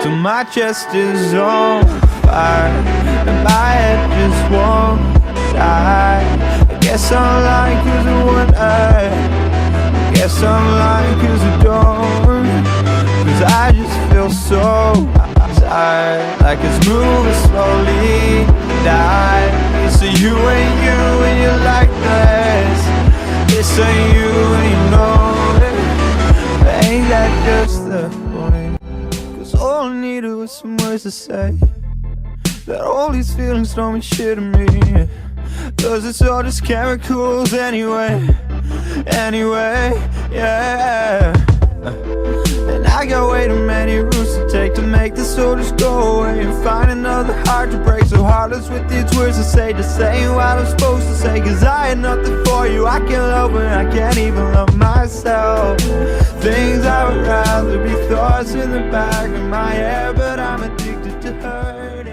till my chest is on fire and my head just won't die. I guess I'm lying 'cause I wouldn't. Guess I'm lying 'cause I don't. 'Cause I just feel so tired, like it's moving slowly. Die. It's a you and you and you like this. It's a you and you know it. But ain't that just the point? 'Cause all I needed was some words to say. That all these feelings don't mean shit to me. 'Cause it's all just chemicals anyway. Anyway, yeah. And I got way too many routes to take to make this soul just go away and find another heart to break. So heartless with these words to say what I'm supposed to say. 'Cause I had nothing for you, I can't love when I can't even love myself. Things I would rather be thoughts in the back of my head, but I'm addicted to hurt.